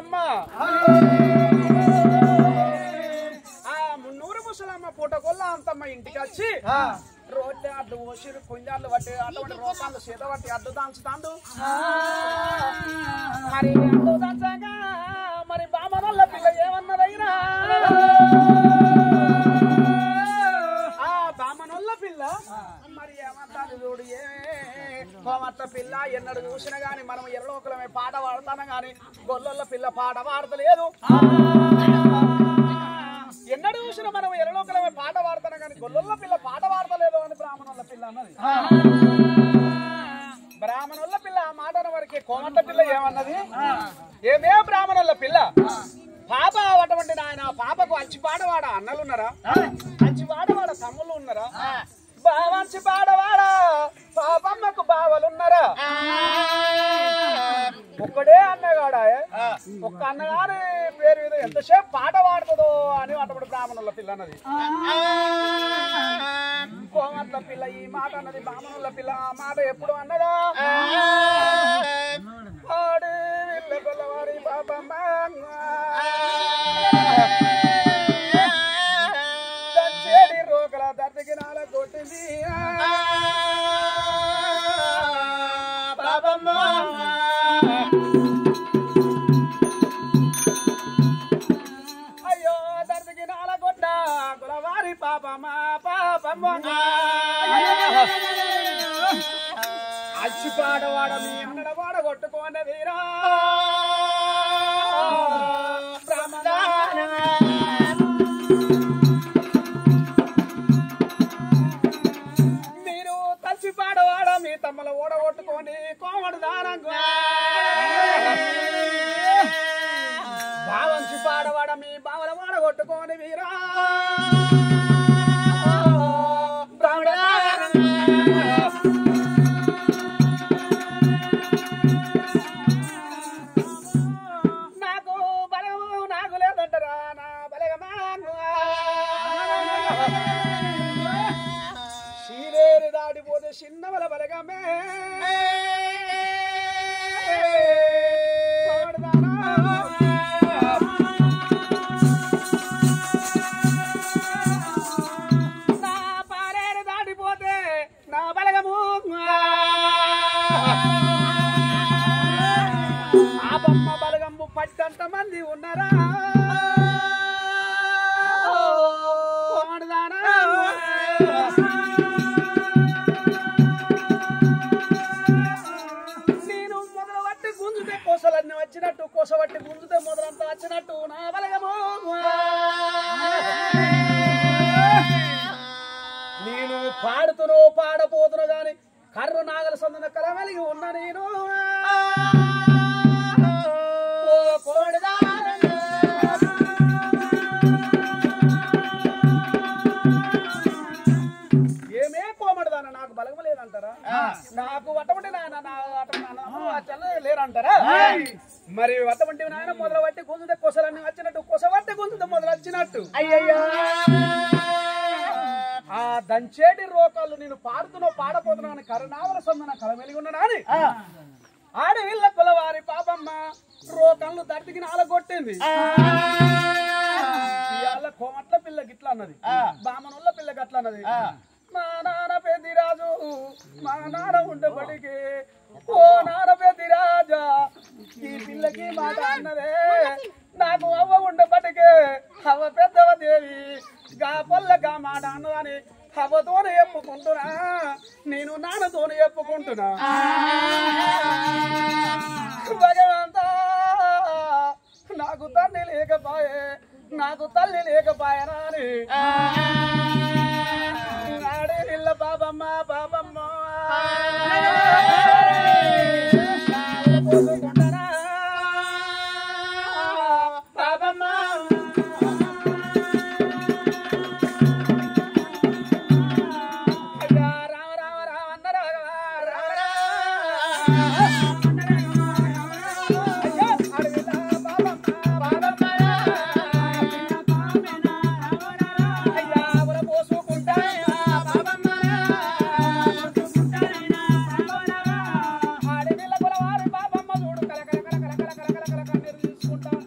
ముసలమ్మ ఆ మున్నూరు ముసలమ్మ పూటకొల్ల అంతమ్మ ఇంటికి వచ్చి రోడ్డు అడ్డు ఓసిరు కుంజాలు పట్టి అటువంటి రోకాలు సీత పట్టి అడ్డు దాంచుతాండు మరి అడ్డు దాచాక మరి బామనోళ్ళ పిల్ల ఏమన్నదైనా ఆ బామనోళ్ళ పిల్ల మరి ఏమంటాను చూడు ఏ కోమట్ల పిల్ల ఎన్నడు చూసినా గాని మనం ఎర్రలోకలమే పాట పాడతాను గాని గొల్లొల్ల పిల్ల పాట పాడతలేదు ఎన్నడు చూసినా మనం ఎర్రలోకలమే పాట పాడతాను గాని గొల్లొల్ల పిల్ల పాట పాడతలేదు అని బ్రాహ్మణుల పిల్ల అన్నది బ్రాహ్మణుల పిల్ల ఆ మాట వరకే కోమట్ల పిల్ల ఏమన్నది ఏమే బ్రాహ్మణుల పిల్ల పాప అటువంటి నాయన పాపకు అంచి పాడవాడ అన్నలున్నారా అంచి పాడవాడ తమ్ముళ్ళు ఉన్నారా బావంచి పాడవాడ పాపమ్మకు బావలున్నారా ఒక్కడే అన్నగాడా ఒక్క అన్నగారి పేరు మీద ఎంతసేపు పాట పాడుతుందో అని అటువంటి బ్రాహ్మణుల పిల్ల అన్నది కోమట్ల పిల్ల ఈ మాట అన్నది బ్రాహ్మణుల పిల్ల ఆ మాట ఎప్పుడు అన్నదా పాడే వెళ్ళగొల్లవారి పాపమ్మ దంచేడి రోకల దర్దికి నాల కొట్టింది పాపమ్మ అయ్యో దర్దికి నాల కొట్ట గులవారి పాపమ్మ పాపమ్మ అచ్చి పాడవాడ మీ అన్నడ వాడ కొట్టుకోండి వీరా మీరు తచ్చి పాడవాడ మీ తమ్మల ఓడగొట్టుకొని కోమడు దానంగు బావంచి పాడవాడ మీ బావల ఓడగొట్టుకొని వీరా శీలేరు దాటిపోతే చిన్నవల బలగమే నా పాలేరు దాటిపోతే నా బలగము ఆ బొమ్మ బలగము పట్టంత మంది ఉన్నారా నేను మొదలు పట్టి గుంజుతే కోసలన్నీ వచ్చినట్టు కోసబట్టి గుంజుతే మొదలంతా వచ్చినట్టు నా బలగము నేను పాడుతునో పాడపోతును గాని కర్రు నాగల సందున కలవలిగి ఉన్న నేను ఏమే కోమడదాన నాకు బలగం లేదంటారా నాకు అటువంటి నాయన లేరంటారా మరి అటువంటి నాయన మొదలు పట్టి గుంజుతే కొసలన్నీ వచ్చినట్టు కొసబట్టి గుంజుతే మొదలు వచ్చినట్టు అయ్యయ్యా ఆ దంచేటి రోకాలు నేను పాడుతున్నా పాడపోతున్నాను కరుణావల సందున కలమెలిగి ఉన్నానా అని ఆడవిళ్ళ కులవారి పాపమ్మ రోకళ్ళు దర్దికి నాలగొట్టింది ఇవాళ కోమట్ల పిల్ల గిట్లా అన్నది బామనుల్ల పిల్ల గట్ల అన్నది మా నాన్న పెద్దిరాజు మా నాన్న ఉండబడికి ఓ నాన్న పెద్దిరాజా ఈ పిల్లకి మాట అన్నదే నాకు అవ్వ ఉండబడికే అవ్వ పెద్దవ దేవి గా పొల్లగా మాట అన్నదని అవ్వతోనే చెప్పుకుంటున్నా నేను నాన్నతోనే చెప్పుకుంటున్నా భగవంతా నాకు తండ్రి లేకపోయే నాకు తల్లి లేకపోయానా అని ఆడే పిల్ల పాపమ్మ పాపమ్మ పోసుకుంటానా పాపమ్మ రామ రామ రామ అన్న రాఘవ రామ తీసుకుంటా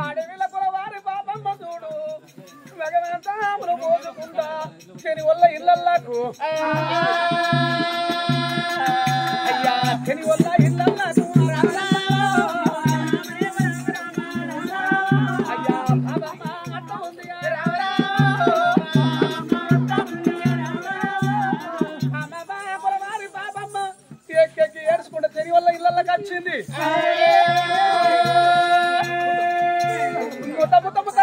అడవిల కులవారి పాపమ్మ చూడు మగమంతాములు మోసుకుంటా శని వల్ల ఇళ్ళల్లాకు అయ్యా శని వల్ల ఇళ్ళల్లాకు అయ్యా పాపమ్మ అట్ట ఉంది కులవారి పాపమ్మ ఎక్కి ఏడుచుకుంటా శని వల్ల ఇళ్ళల్లాకి వచ్చింది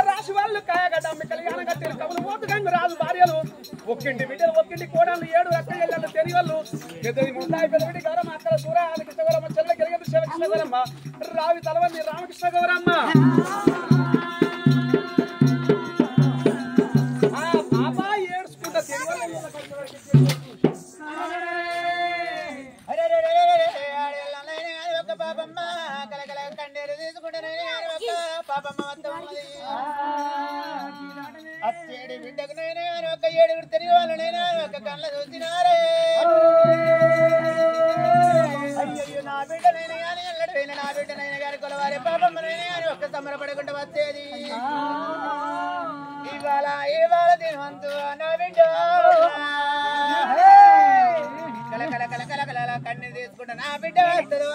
రాసి వాళ్ళు కాయగడ్డ కళ్యాణం కట్టారు కవులు ఓటుగంగు రాజు భార్యలు ఒక్కింటి బిడ్డలు ఒక్కింటి కోడలు 7 అక్కయ్యలు తెని వాళ్ళు పెద్దది ముందాయి పెద్దవిడి గౌరమ్మ అక్కడ సూర కృష్ణ గౌరమ్మ చెల్ల గెలిగంది శివకృష్ణ గౌరమ్మ రావి తలవంది రామకృష్ణ గౌరమ్మ ఆ పాప ఏడుచుకుంటా తెని పాపమ్మ కలకల కండేరు తీసుకుంటే పాపమ్మ అచ్చేడి బిడ్డకు నైనా ఒక 7 తిరిగి వాళ్ళనైనా ఒక కళ్ళ చూసినారే అయ్యో నా బిడ్డనైనా కానీ ఎల్లడైనా నా బిడ్డనైనా గారి కొలవారే పాపమ్మనైనా కానీ ఒక్క సంబరపడకుండా వచ్చేది ఇవాళ తినవంతు నా బిడ్డ కల కల కల కల కల కన్నీరు తీసుకుంటా నా బిడ్డ వస్తుంది